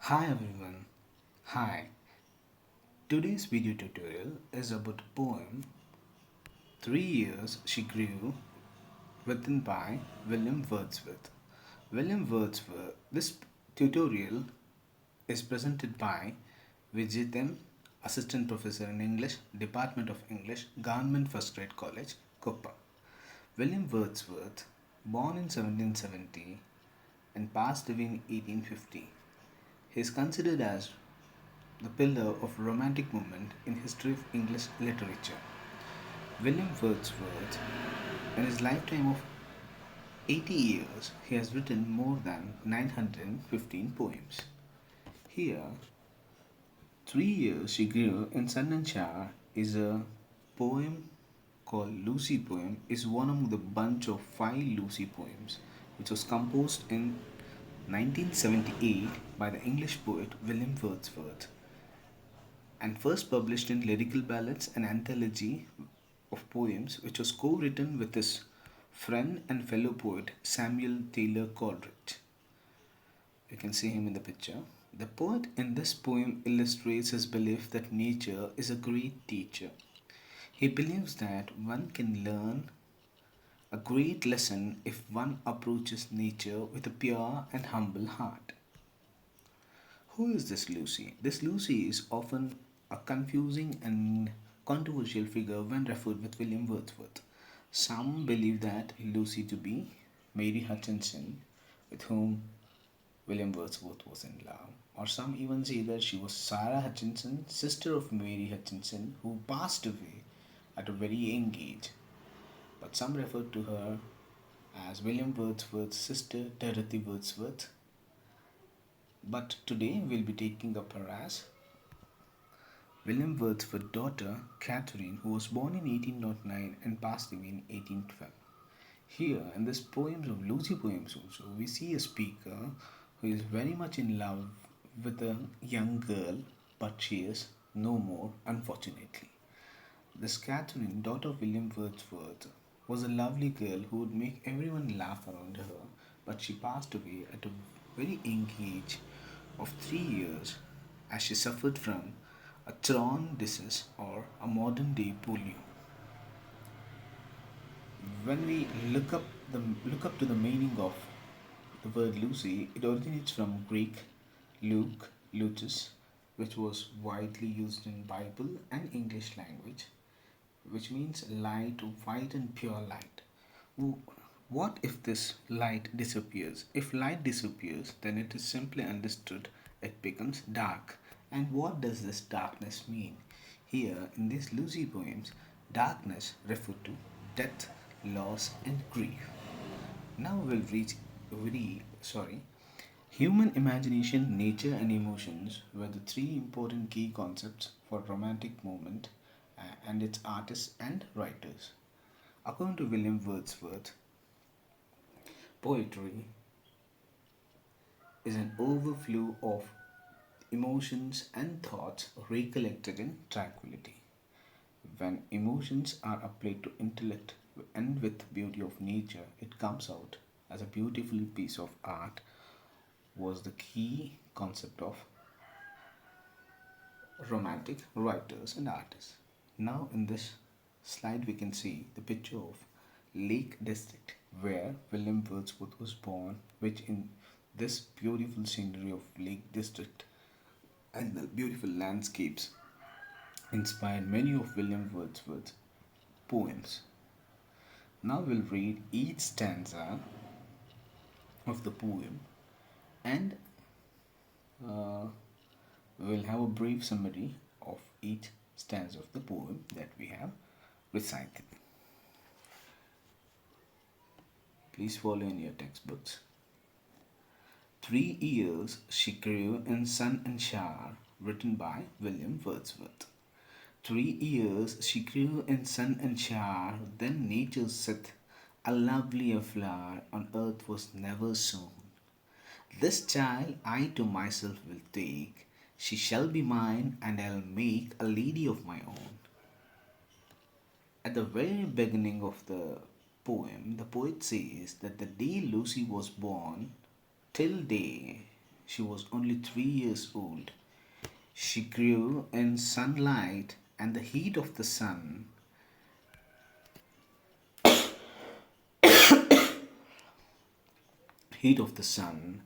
Hi everyone. Hi. Today's video tutorial is about a poem 3 Years She Grew written by William Wordsworth. William Wordsworth. This tutorial is presented by Vijitam, Assistant Professor in English, Department of English, Government First Grade College, Koppa. William Wordsworth, born in 1770 and passed away in 1850. He is considered as the pillar of romantic movement in history of English literature. William Wordsworth, in his lifetime of 80 years, he has written more than 915 poems. Here, 3 Years She Grew in Sun and Shower is a poem called Lucy poem is one among the bunch of five Lucy poems which was composed in 1978 by the English poet William Wordsworth and first published in Lyrical Ballads, an anthology of poems which was co written with his friend and fellow poet Samuel Taylor Coleridge. You can see him in the picture. The poet in this poem illustrates his belief that nature is a great teacher. He believes that one can learn a great lesson if one approaches nature with a pure and humble heart. Who is this Lucy? This Lucy is often a confusing and controversial figure when referred with William Wordsworth. Some believe that Lucy to be Mary Hutchinson, with whom William Wordsworth was in love, or some even say that she was Sarah Hutchinson, sister of Mary Hutchinson, who passed away at a very young age. But some refer to her as William Wordsworth's sister, Dorothy Wordsworth. But today we'll be taking up her as William Wordsworth's daughter, Catherine, who was born in 1809 and passed away in 1812. Here, in this poems of Lucy poems also, we see a speaker who is very much in love with a young girl, but she is no more, unfortunately. This Catherine, daughter of William Wordsworth, was a lovely girl who would make everyone laugh around her, but she passed away at a very young age of 3 years as she suffered from a Crohn disease or a modern day polio. When we look up to the meaning of the word Lucy, it originates from Greek Luke, Lucis, which was widely used in Bible and English language, which means light, white and pure light. What if this light disappears? If light disappears, then it is simply understood it becomes dark. And what does this darkness mean? Here in these Lucy poems, darkness referred to death, loss, and grief. Now we'll read. Human imagination, nature, and emotions were the three important key concepts for romantic movement and its artists and writers. According to William Wordsworth, poetry is an overflow of emotions and thoughts recollected in tranquility. When emotions are applied to intellect and with beauty of nature, it comes out as a beautiful piece of art was the key concept of romantic writers and artists. Now in this slide we can see the picture of Lake District where William Wordsworth was born, which in this beautiful scenery of Lake District and the beautiful landscapes inspired many of William Wordsworth's poems. Now we'll read each stanza of the poem and uh, we'll have a brief summary of each stanza of the poem that we have recited. Please follow in your textbooks. 3 years she grew in sun and shower, written by William Wordsworth. 3 years she grew in sun and shower, then nature saith, a lovelier flower on earth was never sown. This child I to myself will take, she shall be mine, and I'll make a lady of my own. At the very beginning of the poem, the poet says that the day Lucy was born, till day she was only 3 years old. She grew in sunlight and the heat of the sun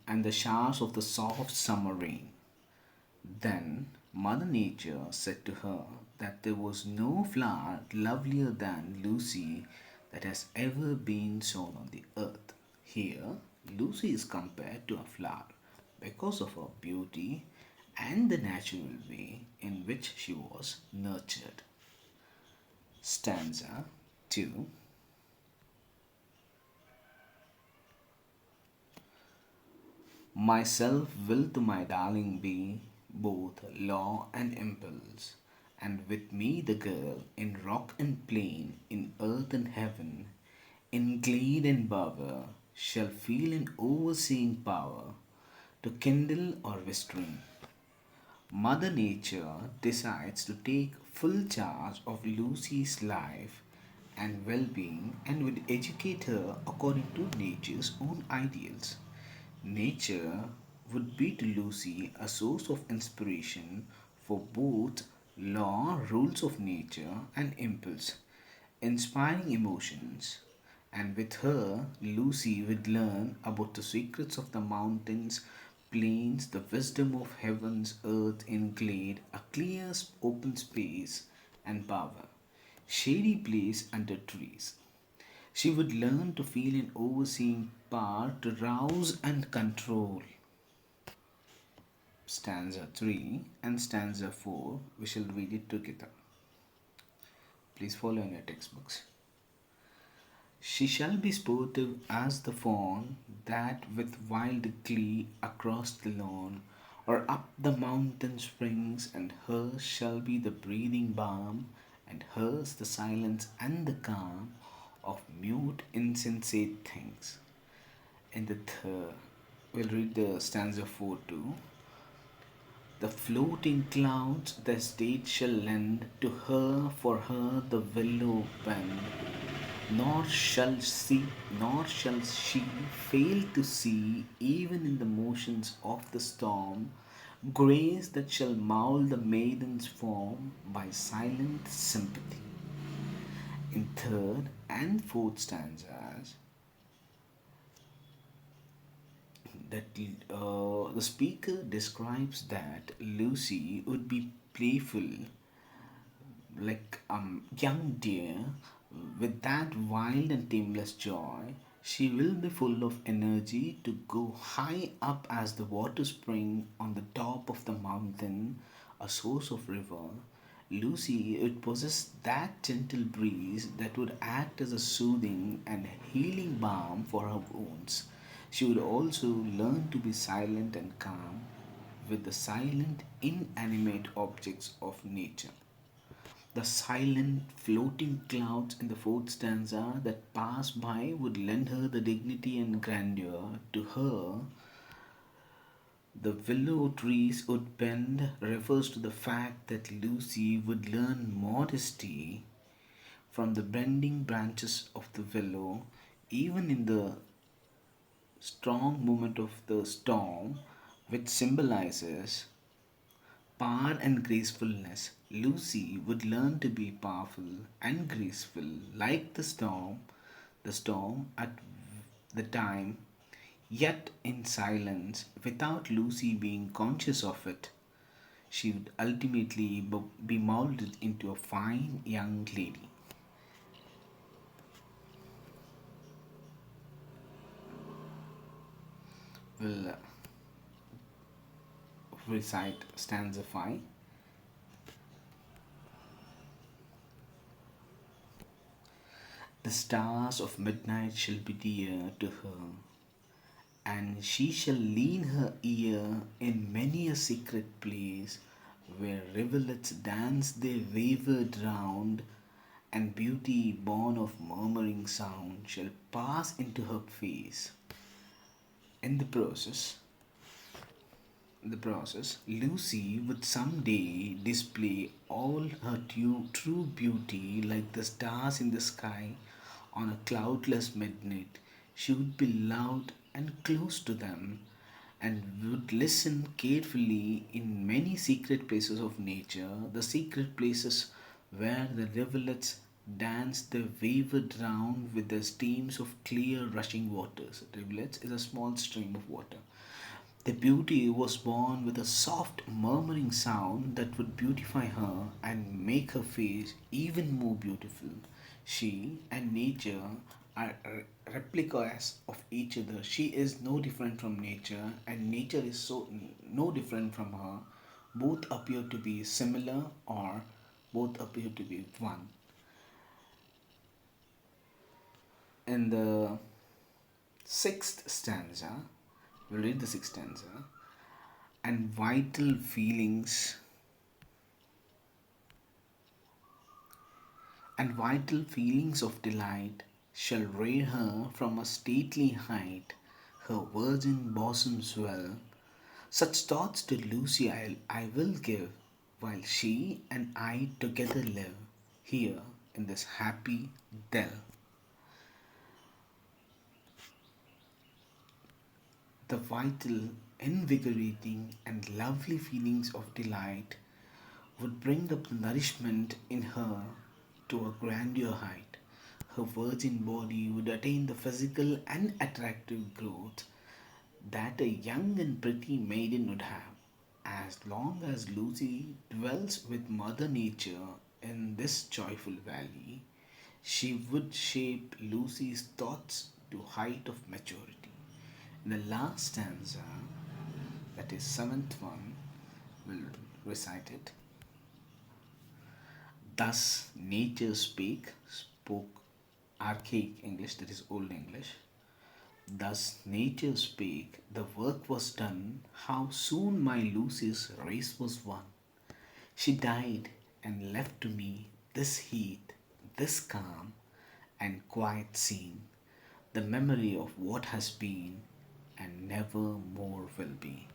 and the showers of the soft summer rain. Then Mother Nature said to her that there was no flower lovelier than Lucy that has ever been sown on the earth. Here, Lucy is compared to a flower because of her beauty and the natural way in which she was nurtured. Stanza 2. Myself will to my darling be both law and impulse, and with me the girl in rock and plain, in earth and heaven, in glade and bower, shall feel an overseeing power to kindle or restrain. Mother Nature decides to take full charge of Lucy's life and well being and would educate her according to nature's own ideals. Nature would be to Lucy a source of inspiration for both law, rules of nature, and impulse, inspiring emotions. And with her, Lucy would learn about the secrets of the mountains, plains, the wisdom of heaven's earth in glade, a clear open space, and power, shady place under trees. She would learn to feel an overseeing power to rouse and control. Stanza 3 and stanza 4, we shall read it together. Please follow in your textbooks. She shall be sportive as the fawn that with wild glee across the lawn or up the mountain springs, and hers shall be the breathing balm, and hers the silence and the calm of mute insensate things. In the third, we'll read the stanza 4 too. The floating clouds their state shall lend to her, for her the willow bend, nor shall she fail to see, even in the motions of the storm, grace that shall mould the maiden's form by silent sympathy. In third and fourth stanzas, that the speaker describes that Lucy would be playful like young deer with that wild and tameless joy. She will be full of energy to go high up as the water spring on the top of the mountain, a source of river. Lucy would possess that gentle breeze that would act as a soothing and healing balm for her wounds. She would also learn to be silent and calm with the silent, inanimate objects of nature. The silent, floating clouds in the fourth stanza that pass by would lend her the dignity and grandeur. To her, the willow trees would bend refers to the fact that Lucy would learn modesty from the bending branches of the willow, even in the strong moment of the storm, which symbolizes power and gracefulness. Lucy would learn to be powerful and graceful like the storm at the time, yet in silence, without Lucy being conscious of it. She would ultimately be molded into a fine young lady. We'll recite stanza 5. The stars of midnight shall be dear to her, and she shall lean her ear in many a secret place where rivulets dance their wayward round, and beauty born of murmuring sound shall pass into her face. In the process, Lucy would someday display all her true beauty like the stars in the sky on a cloudless midnight. She would be loud and close to them, and would listen carefully in many secret places of nature, the secret places where the rivulets dance the wavered round with the streams of clear rushing waters. Rivulets is a small stream of water. The beauty was born with a soft murmuring sound that would beautify her and make her face even more beautiful. She and nature are replicas of each other. She is no different from nature, and nature is so no different from her. Both appear to be similar, or both appear to be one. In the sixth stanza, we'll read the sixth stanza. And vital feelings of delight shall rear her from a stately height, her virgin bosom swell. Such thoughts to Lucy I will give, while she and I together live here in this happy dell. The vital, invigorating, and lovely feelings of delight would bring up the nourishment in her to a grandeur height. Her virgin body would attain the physical and attractive growth that a young and pretty maiden would have. As long as Lucy dwells with Mother Nature in this joyful valley, she would shape Lucy's thoughts to height of maturity. In the last stanza, that is seventh one, will recite it. Thus nature spoke archaic English, that is Old English. Thus nature spake, the work was done, how soon my Lucy's race was won. She died and left to me this heat, this calm and quiet scene, the memory of what has been and never more will be.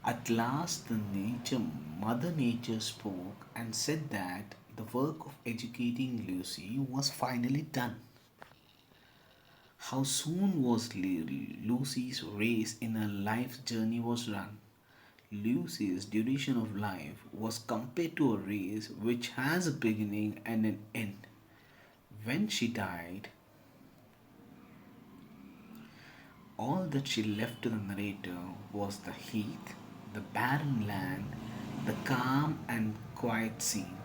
At last Mother Nature spoke and said that the work of educating Lucy was finally done. How soon was Lucy's race in her life's journey was run? Lucy's duration of life was compared to a race which has a beginning and an end. When she died, all that she left to the narrator was the heath, the barren land, the calm and quiet scene.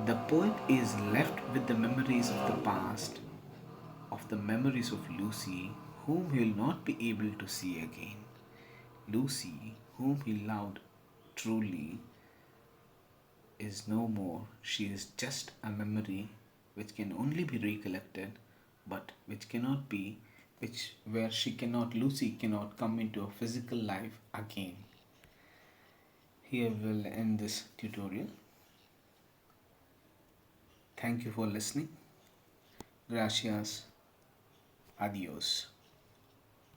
The poet is left with the memories of the past, of the memories of Lucy, whom he will not be able to see again. Lucy, whom he loved truly, is no more. She is just a memory which can only be recollected, but which cannot be, which where she cannot, Lucy cannot come into a physical life again. Here we'll end this tutorial. Thank you for listening. Gracias. Adios.